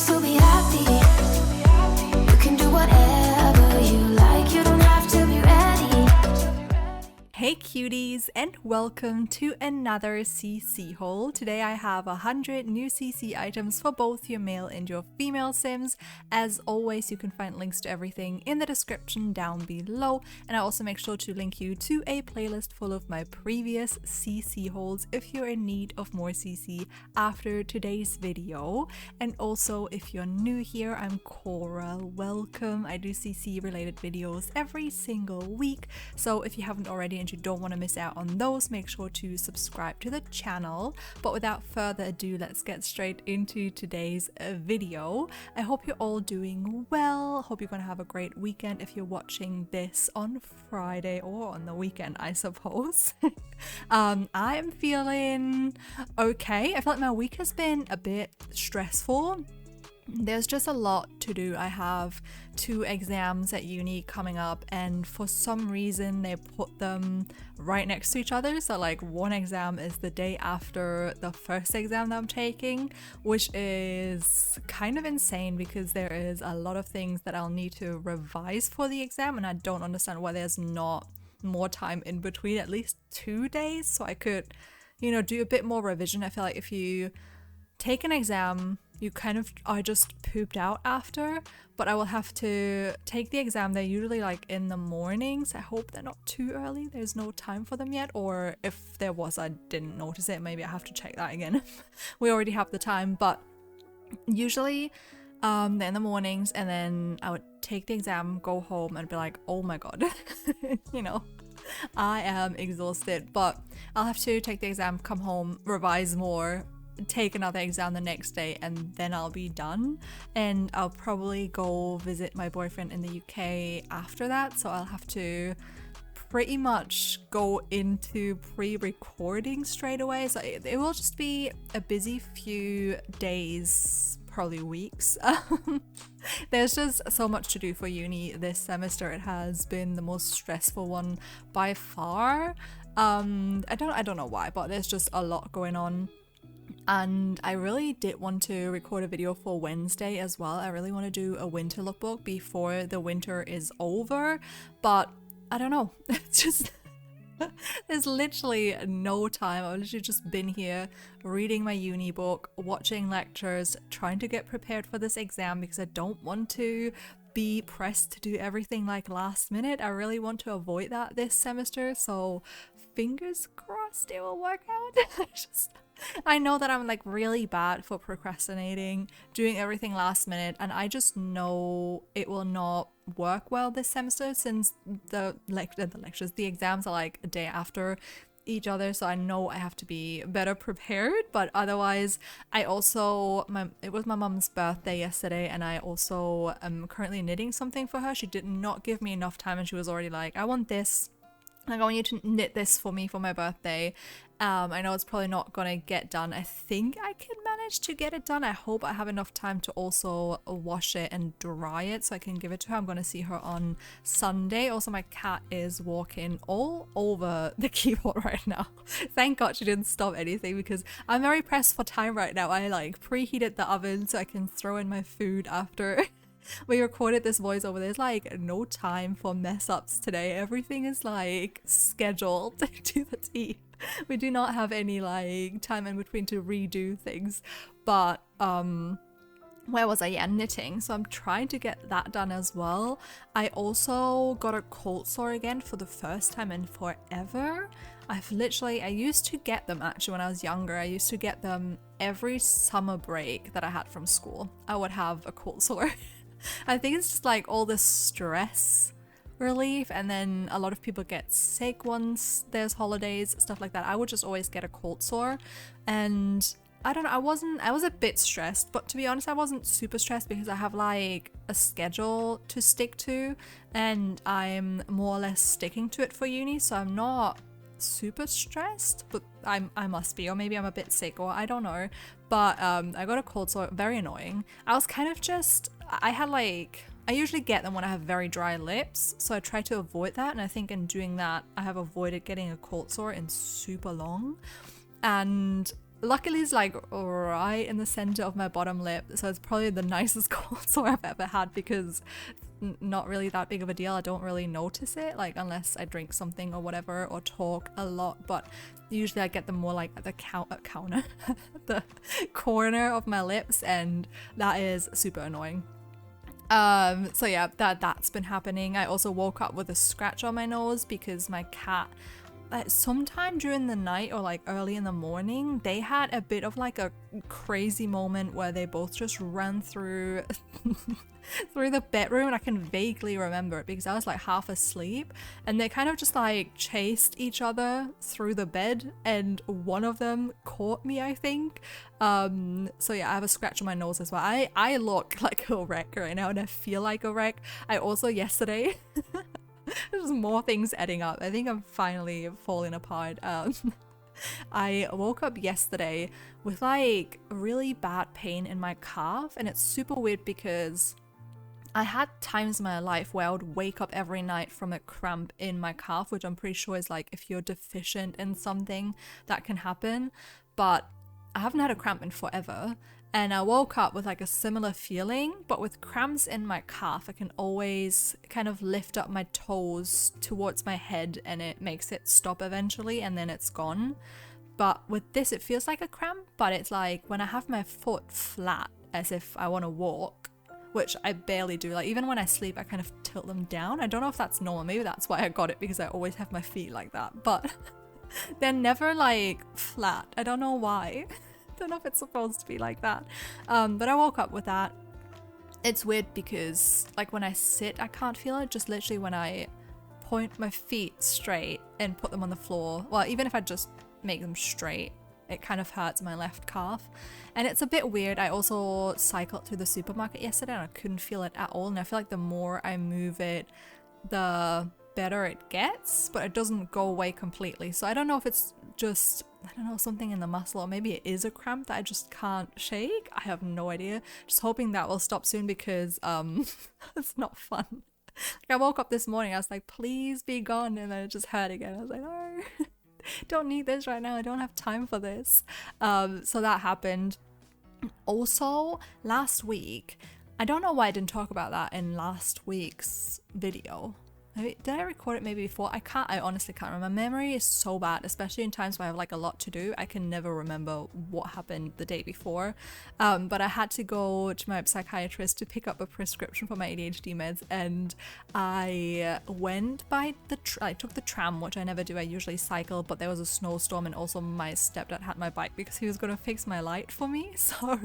still be happy. You can do whatever you like. You don't have to be ready. Hey cuties, and welcome to another CC haul. Today I have 100 new CC items for both your male and your female Sims. As always, you can find links to everything in the description down below, and I also make sure to link you to a playlist full of my previous CC hauls if you're in need of more CC after today's video. And also, if you're new here, I'm Cora. Welcome. I do CC related videos every single week, so if you haven't already and you don't want to miss out on those, make sure to subscribe to the channel. But without further ado, let's get straight into today's video. I hope you're all doing well. Hope you're gonna have a great weekend if you're watching this on Friday or on the weekend, I suppose. I am feeling okay. I feel like my week has been a bit stressful. There's just a lot to do. I have 2 exams at uni coming up, and for some reason they put them right next to each other. So like one exam is the day after the first exam that I'm taking, which is kind of insane because there is a lot of things that I'll need to revise for the exam, and I don't understand why there's not more time in between, at least 2 days, so I could, do a bit more revision. I feel like if you take an exam, you kind of are just pooped out after, but I will have to take the exam. They're usually like in the mornings. I hope they're not too early. There's no time for them yet, or if there was, I didn't notice it. Maybe I have to check that again. We already have the time, but usually they're in the mornings, and then I would take the exam, go home, and be like, oh my god, I am exhausted. But I'll have to take the exam, come home, revise more, take another exam the next day, and then I'll be done. And I'll probably go visit my boyfriend in the UK after that, so I'll have to pretty much go into pre-recording straight away. So it will just be a busy few days, probably weeks. There's just so much to do for uni this semester. It has been the most stressful one by far. I don't know why, but there's just a lot going on. And I really did want to record a video for Wednesday as well. I really want to do a winter lookbook before the winter is over, but I don't know. It's just there's literally no time. I've literally just been here reading my uni book, watching lectures, trying to get prepared for this exam because I don't want to be pressed to do everything like last minute. I really want to avoid that this semester, so fingers crossed it will work out. I know that I'm like really bad for procrastinating, doing everything last minute, and I just know it will not work well this semester since the exams are like a day after each other, so I know I have to be better prepared. But otherwise, it was my mum's birthday yesterday, and I also am currently knitting something for her. She did not give me enough time, and she was already like, I want this. Like, I want you to knit this for me for my birthday. I know it's probably not gonna get done. I think I can manage to get it done. I hope I have enough time to also wash it and dry it so I can give it to her. I'm gonna see her on Sunday. Also, my cat is walking all over the keyboard right now. Thank God she didn't stop anything because I'm very pressed for time right now. I like preheated the oven so I can throw in my food after we recorded this voiceover. There's like no time for mess ups today. Everything is like scheduled to the T. We do not have any like time in between to redo things. But where was I? Yeah, knitting. So I'm trying to get that done as well. I also got a cold sore again for the first time in forever. I used to get them actually when I was younger. I used to get them every summer break that I had from school. I would have a cold sore. I think it's just like all the stress relief, and then a lot of people get sick once there's holidays, stuff like that. I would just always get a cold sore, and I don't know, I was a bit stressed, but to be honest, I wasn't super stressed because I have like a schedule to stick to, and I'm more or less sticking to it for uni, so I'm not super stressed, but I must be, or maybe I'm a bit sick, or I don't know. But I got a cold sore, very annoying. I was kind of just, I usually get them when I have very dry lips, so I try to avoid that, and I think in doing that I have avoided getting a cold sore in super long. And luckily it's like right in the center of my bottom lip, so it's probably the nicest cold sore I've ever had because not really that big of a deal. I don't really notice it, like unless I drink something or whatever or talk a lot, but usually I get them more like at the counter the corner of my lips, and that is super annoying. So yeah, that's been happening. I also woke up with a scratch on my nose because my cat, sometime during the night or like early in the morning, they had a bit of like a crazy moment where they both just ran through through the bedroom, and I can vaguely remember it because I was like half asleep, and they kind of just like chased each other through the bed, and one of them caught me, I think. So yeah, I have a scratch on my nose as well. I look like a wreck right now, and I feel like a wreck. I also yesterday there's more things adding up. I think I'm finally falling apart. I woke up yesterday with like really bad pain in my calf, and it's super weird because I had times in my life where I would wake up every night from a cramp in my calf, which I'm pretty sure is like if you're deficient in something that can happen, but I haven't had a cramp in forever. And I woke up with like a similar feeling, but with cramps in my calf, I can always kind of lift up my toes towards my head and it makes it stop eventually, and then it's gone. But with this, it feels like a cramp, but it's like when I have my foot flat as if I want to walk, which I barely do. Like even when I sleep, I kind of tilt them down. I don't know if that's normal. Maybe that's why I got it, because I always have my feet like that, but they're never like flat. I don't know why. Don't know if it's supposed to be like that. But I woke up with that. It's weird because like when I sit, I can't feel it. Just literally when I point my feet straight and put them on the floor, well, even if I just make them straight, it kind of hurts my left calf, and it's a bit weird. I also cycled through the supermarket yesterday and I couldn't feel it at all, and I feel like the more I move it, the better it gets, but it doesn't go away completely. So I don't know if it's just, I don't know, something in the muscle, or maybe it is a cramp that I just can't shake. I have no idea. Just hoping that will stop soon because it's not fun. Like I woke up this morning, I was like, please be gone, and then it just hurt again. I was like, no. Don't need this right now. I don't have time for this. So that happened. Also, last week, I don't know why I didn't talk about that in last week's video. Maybe, did I record it maybe before? I honestly can't remember. My memory is so bad, especially in times where I have like a lot to do. I can never remember what happened the day before. But I had to go to my psychiatrist to pick up a prescription for my ADHD meds, and I went by I took the tram, which I never do. I usually cycle, but there was a snowstorm, and also my stepdad had my bike because he was going to fix my light for me. So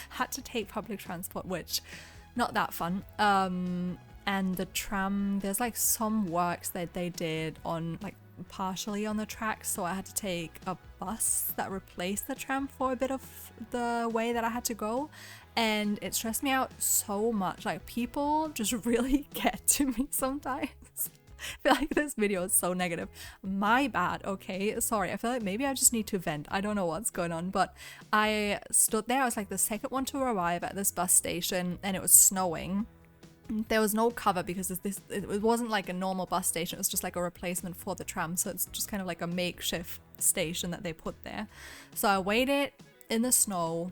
had to take public transport, which not that fun. And the tram, there's like some works that they did on like partially on the tracks, so I had to take a bus that replaced the tram for a bit of the way that I had to go, and it stressed me out so much. Like people just really get to me sometimes. I feel like this video is so negative. My bad, okay? Sorry, I feel like maybe I just need to vent. I don't know what's going on, but I stood there. I was like the second one to arrive at this bus station, and it was snowing. There was no cover because it wasn't like a normal bus station. It was just like a replacement for the tram, so it's just kind of like a makeshift station that they put there. So I waited in the snow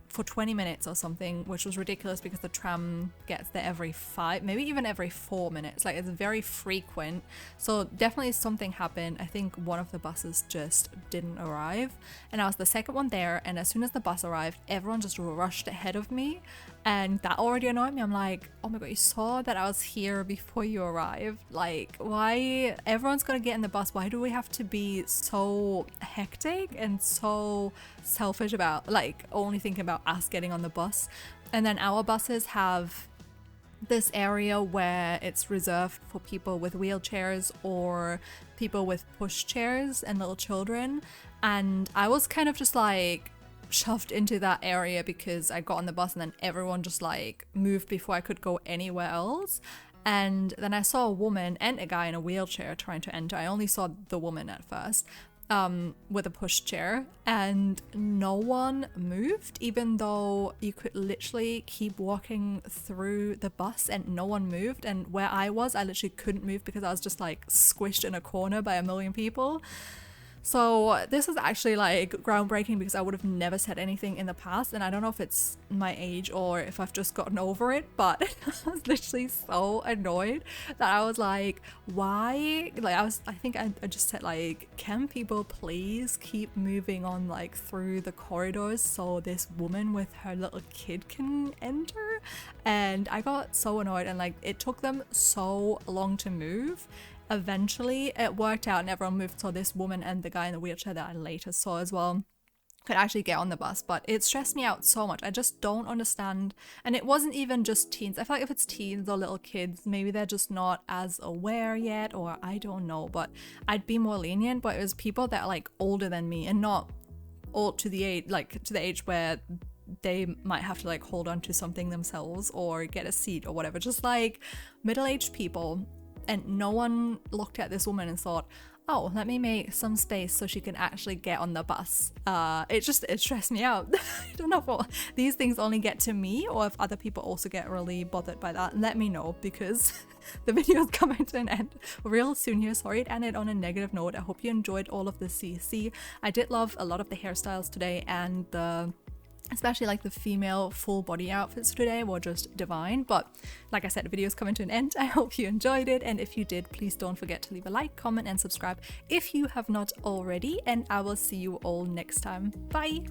for 20 minutes or something, which was ridiculous because the tram gets there every 5, maybe even every 4 minutes. Like it's very frequent. So definitely something happened. I think one of the buses just didn't arrive, and I was the second one there, and as soon as the bus arrived, everyone just rushed ahead of me, and that already annoyed me. I'm like, oh my god, you saw that I was here before you arrived. Like, why? Everyone's gonna get in the bus. Why do we have to be so hectic and so selfish about like only thinking about us getting on the bus? And then our buses have this area where it's reserved for people with wheelchairs or people with push chairs and little children, and I was kind of just like shoved into that area because I got on the bus and then everyone just like moved before I could go anywhere else. And then I saw a woman and a guy in a wheelchair trying to enter. I only saw the woman at first with a push chair, and no one moved, even though you could literally keep walking through the bus and no one moved. And where I was, I literally couldn't move because I was just like squished in a corner by a million people. So this is actually like groundbreaking because I would have never said anything in the past, and I don't know if it's my age or if I've just gotten over it, but I was literally so annoyed that I was like, why? Like I think I just said like, can people please keep moving on like through the corridors so this woman with her little kid can enter? And I got so annoyed, and like it took them so long to move. Eventually it worked out and everyone moved, so this woman and the guy in the wheelchair that I later saw as well could actually get on the bus. But it stressed me out so much. I just don't understand. And it wasn't even just teens. I feel like if it's teens or little kids, maybe they're just not as aware yet, or I don't know, but I'd be more lenient. But it was people that are like older than me, and not old to the age, like to the age where they might have to like hold on to something themselves or get a seat or whatever, just like middle-aged people. And no one looked at this woman and thought, oh, let me make some space so she can actually get on the bus. It stressed me out. I don't know if these things only get to me or if other people also get really bothered by that. Let me know, because the video is coming to an end real soon here. Sorry it ended on a negative note. I hope you enjoyed all of the CC. I did love a lot of the hairstyles today, and especially like the female full body outfits today were just divine. But like I said, the video is coming to an end. I hope you enjoyed it, and if you did, please don't forget to leave a like, comment and subscribe if you have not already, and I will see you all next time. Bye.